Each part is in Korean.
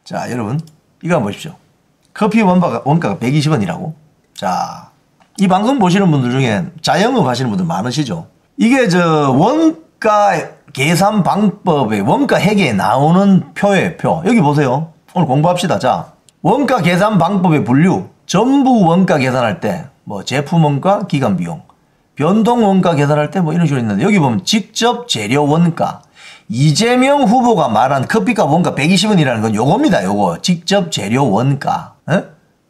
자, 여러분, 이거 한번 보십시오. 커피 원가가 120원이라고. 자, 이 방송 보시는 분들 중에 자영업 하시는 분들 많으시죠? 이게 원가 계산 방법에 원가 회계에 나오는 표예요, 표. 여기 보세요. 오늘 공부합시다. 자, 원가 계산 방법의 분류. 전부 원가 계산할 때, 뭐, 제품 원가, 기간 비용. 변동 원가 계산할 때 뭐 이런 식으로 있는데, 여기 보면 직접 재료 원가. 이재명 후보가 말한 커피값 원가 120원이라는 건 요겁니다, 요거. 직접 재료 원가. 에?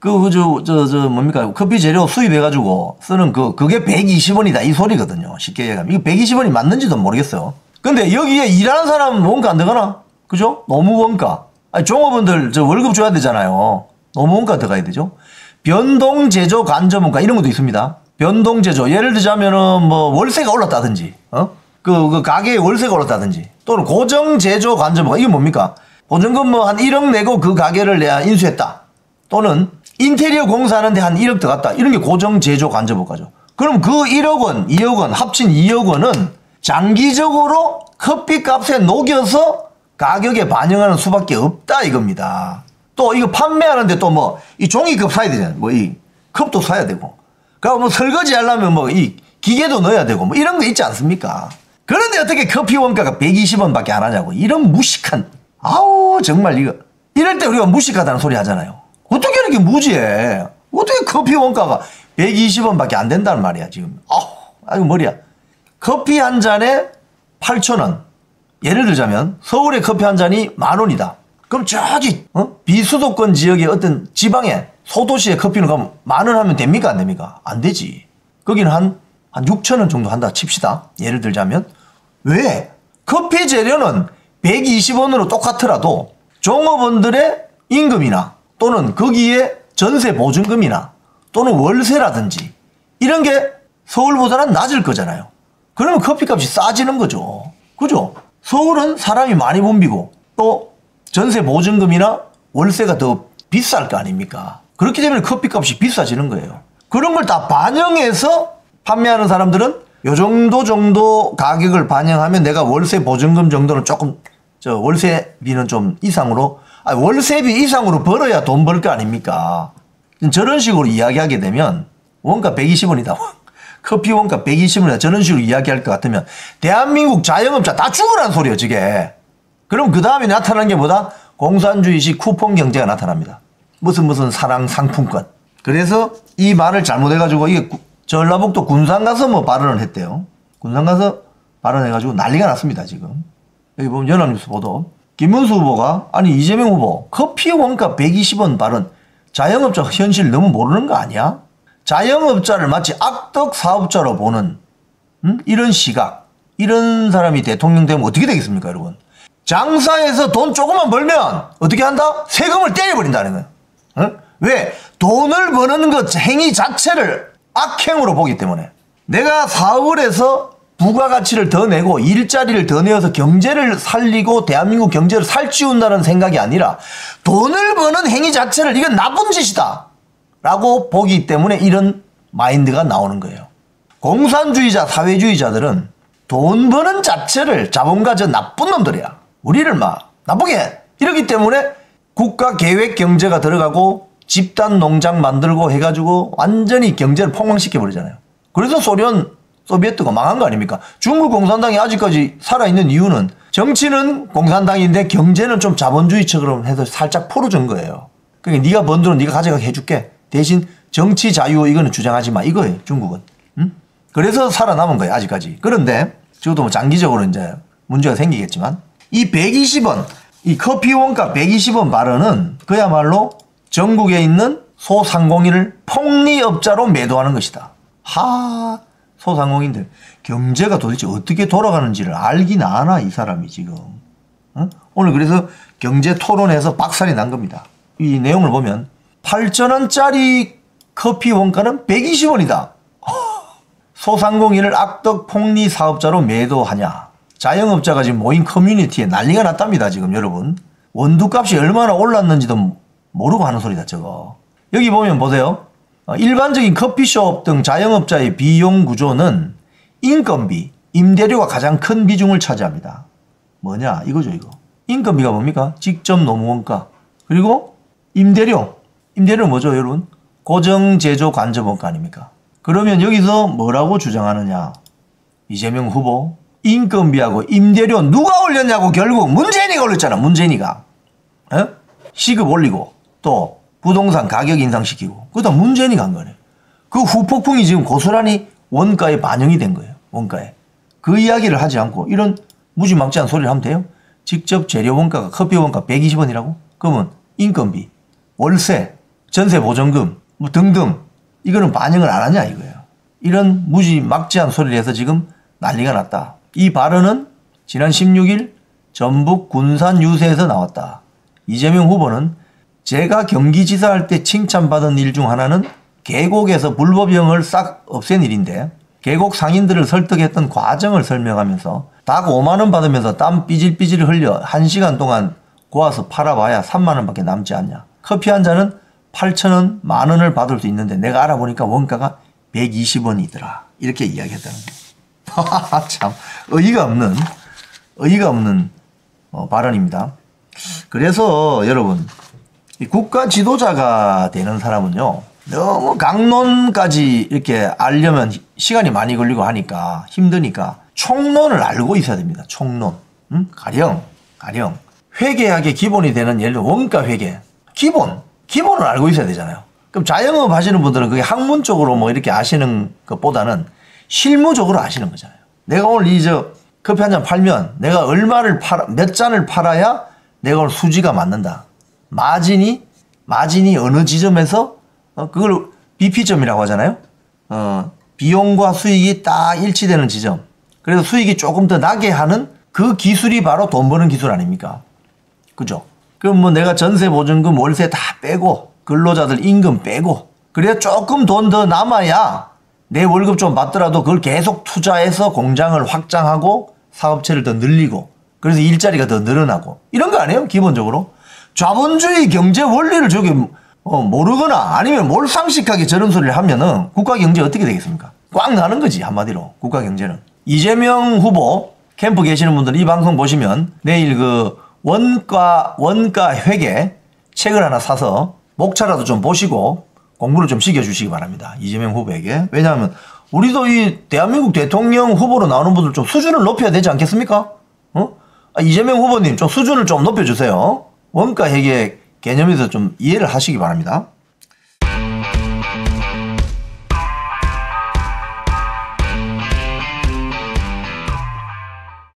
뭡니까. 커피 재료 수입해가지고 쓰는 그게 120원이다. 이 소리거든요. 쉽게 얘기하면. 이거 120원이 맞는지도 모르겠어요. 근데 여기에 일하는 사람은 원가 안 들어가나? 그죠? 노무 원가. 아니, 종업원들 월급 줘야 되잖아요. 노무 원가 들어가야 되죠. 변동 제조 간접 원가 이런 것도 있습니다. 변동 제조. 예를 들자면은 뭐 월세가 올랐다든지, 그 가게에 월세가 올랐다든지, 또는 고정 제조 간접 원가. 이게 뭡니까? 보증금 뭐 한 1억 내고 그 가게를 내가 인수했다. 또는 인테리어 공사하는데 한 1억 들어갔다. 이런 게 고정 제조 간접 원가죠. 그럼 그 1억 원, 2억 원, 합친 2억 원은 장기적으로 커피 값에 녹여서 가격에 반영하는 수밖에 없다 이겁니다. 또 이거 판매하는데 또 뭐 이 종이컵 사야 되잖아요. 뭐 이 컵도 사야 되고. 그리고 뭐 설거지 하려면 뭐 이 기계도 넣어야 되고 뭐 이런 거 있지 않습니까? 그런데 어떻게 커피 원가가 120원밖에 안 하냐고. 이런 무식한, 아우 정말 이거. 이럴 때 우리가 무식하다는 소리 하잖아요. 어떻게 이렇게 무지해? 어떻게 커피 원가가 120원밖에 안 된다는 말이야 지금. 아이고 머리야. 커피 한 잔에 8,000원. 예를 들자면 서울의 커피 한 잔이 10,000원이다. 그럼 저기 비수도권 지역의 어떤 지방에 소도시의 커피는 그럼 10,000원 하면 됩니까 안 됩니까? 안 되지. 거기는 한 6,000원 정도 한다 칩시다. 예를 들자면. 왜? 커피 재료는 120원으로 똑같더라도 종업원들의 임금이나 또는 거기에 전세 보증금이나 또는 월세라든지 이런 게 서울보다는 낮을 거잖아요. 그러면 커피값이 싸지는 거죠. 그죠? 서울은 사람이 많이 붐비고 또 전세 보증금이나 월세가 더 비쌀 거 아닙니까? 그렇기 때문에 커피값이 비싸지는 거예요. 그런 걸 다 반영해서 판매하는 사람들은 요 정도 가격을 반영하면 내가 월세 보증금 정도는 조금 월세비는 좀 이상으로 월세비 이상으로 벌어야 돈 벌 거 아닙니까? 저런 식으로 이야기하게 되면 원가 120원이다. 커피 원가 120원이다. 저런 식으로 이야기할 것 같으면 대한민국 자영업자 다 죽으라는 소리예요, 저게. 그럼 그 다음에 나타나는 게 뭐다? 공산주의식 쿠폰 경제가 나타납니다. 무슨 사랑 상품권. 그래서 이 말을 잘못해가지고 이게 전라북도 군산 가서 뭐 발언을 했대요. 군산 가서 발언해가지고 난리가 났습니다, 지금. 여기 보면 연합뉴스 보도. 김문수 후보가 아니 이재명 후보 커피 원가 120원 발언 자영업자 현실 너무 모르는 거 아니야? 자영업자를 마치 악덕 사업자로 보는 이런 시각, 이런 사람이 대통령 되면 어떻게 되겠습니까, 여러분? 장사해서 돈 조금만 벌면 어떻게 한다? 세금을 떼려버린다는 거예요. 왜? 돈을 버는 것 행위 자체를 악행으로 보기 때문에. 내가 사업을 해서 부가가치를 더 내고 일자리를 더 내어서 경제를 살리고 대한민국 경제를 살찌운다는 생각이 아니라 돈을 버는 행위 자체를 이건 나쁜 짓이다 라고 보기 때문에 이런 마인드가 나오는 거예요. 공산주의자, 사회주의자들은 돈 버는 자체를 자본가 저 나쁜 놈들이야. 우리를 막 나쁘게 해. 이러기 때문에 국가 계획 경제가 들어가고 집단 농장 만들고 해가지고 완전히 경제를 폭망시켜 버리잖아요. 그래서 소비에트가 망한 거 아닙니까? 중국 공산당이 아직까지 살아있는 이유는 정치는 공산당인데 경제는 좀 자본주의처럼 해서 살짝 풀어준 거예요. 그러니까 네가 번 돈은 네가 가져가게 해줄게. 대신 정치 자유 이거는 주장하지 마. 이거예요, 중국은. 그래서 살아남은 거예요, 아직까지. 그런데 지금도 뭐 장기적으로 이제 문제가 생기겠지만 이 120원, 이 커피 원가 120원 발언은 그야말로 전국에 있는 소상공인을 폭리업자로 매도하는 것이다. 소상공인들 경제가 도대체 어떻게 돌아가는지를 알긴 아나 이 사람이 지금. 오늘 그래서 경제 토론에서 박살이 난 겁니다. 이 내용을 보면 8,000원짜리 커피 원가는 120원이다. 소상공인을 악덕 폭리 사업자로 매도하냐. 자영업자가 지금 모인 커뮤니티에 난리가 났답니다. 지금 여러분. 원두값이 얼마나 올랐는지도 모르고 하는 소리다 저거. 여기 보면 보세요. 일반적인 커피숍 등 자영업자의 비용 구조는 인건비, 임대료가 가장 큰 비중을 차지합니다. 뭐냐 이거죠 이거. 인건비가 뭡니까? 직접 노무원가, 그리고 임대료. 임대료는 뭐죠, 여러분? 고정제조 간접원가 아닙니까? 그러면 여기서 뭐라고 주장하느냐? 이재명 후보. 인건비하고 임대료 누가 올렸냐고 결국 문재인이가 올렸잖아. 문재인이가. 에? 시급 올리고 또 부동산 가격 인상시키고 그다음 문재인이가 한 거네. 그 후폭풍이 지금 고스란히 원가에 반영이 된 거예요. 원가에. 그 이야기를 하지 않고 이런 무지막지한 소리를 하면 돼요? 직접 재료 원가가 커피 원가 120원이라고? 그러면 인건비, 월세, 전세 보전금 뭐 등등 이거는 반영을 안 하냐 이거예요. 이런 무지막지한 소리를 해서 지금 난리가 났다. 이 발언은 지난 16일 전북 군산 유세에서 나왔다. 이재명 후보는 제가 경기지사 할 때 칭찬받은 일 중 하나는 계곡에서 불법형을 싹 없앤 일인데 계곡 상인들을 설득했던 과정을 설명하면서 닭 5만 원 받으면서 땀 삐질삐질 흘려 1시간 동안 고아서 팔아봐야 3만 원밖에 남지 않냐. 커피 한 잔은 8,000원, 10,000원을 받을 수 있는데 내가 알아보니까 원가가 120원이더라. 이렇게 이야기했다는 거예요. 참 의의가 없는 발언입니다. 그래서 여러분 국가 지도자가 되는 사람은요. 너무 강론까지 이렇게 알려면 시간이 많이 걸리고 하니까 힘드니까 총론을 알고 있어야 됩니다. 총론. 응? 가령 회계학의 기본이 되는 예를 들어 원가 회계. 기본을 알고 있어야 되잖아요. 그럼 자영업 하시는 분들은 그게 학문적으로 뭐 이렇게 아시는 것보다는 실무적으로 아시는 거잖아요. 내가 오늘 커피 한 잔 팔면 내가 몇 잔을 팔아야 내가 오늘 수지가 맞는다. 마진이 어느 지점에서 그걸 BP점이라고 하잖아요. 비용과 수익이 딱 일치되는 지점. 그래서 수익이 조금 더 나게 하는 그 기술이 바로 돈 버는 기술 아닙니까? 그죠? 그럼 뭐 내가 전세 보증금 월세 다 빼고 근로자들 임금 빼고 그래야 조금 돈 더 남아야 내 월급 좀 받더라도 그걸 계속 투자해서 공장을 확장하고 사업체를 더 늘리고 그래서 일자리가 더 늘어나고 이런 거 아니에요? 기본적으로. 자본주의 경제 원리를 저기 모르거나 아니면 몰상식하게 저런 소리를 하면은 국가 경제 어떻게 되겠습니까? 꽉 나는 거지 한마디로 국가 경제는. 이재명 후보 캠프 계시는 분들 이 방송 보시면 내일 그 원가 회계 책을 하나 사서 목차라도 좀 보시고 공부를 좀 시켜주시기 바랍니다. 이재명 후보에게. 왜냐하면 우리도 이 대한민국 대통령 후보로 나오는 분들 좀 수준을 높여야 되지 않겠습니까? 이재명 후보님 좀 수준을 좀 높여주세요. 원가 회계 개념에서 좀 이해를 하시기 바랍니다.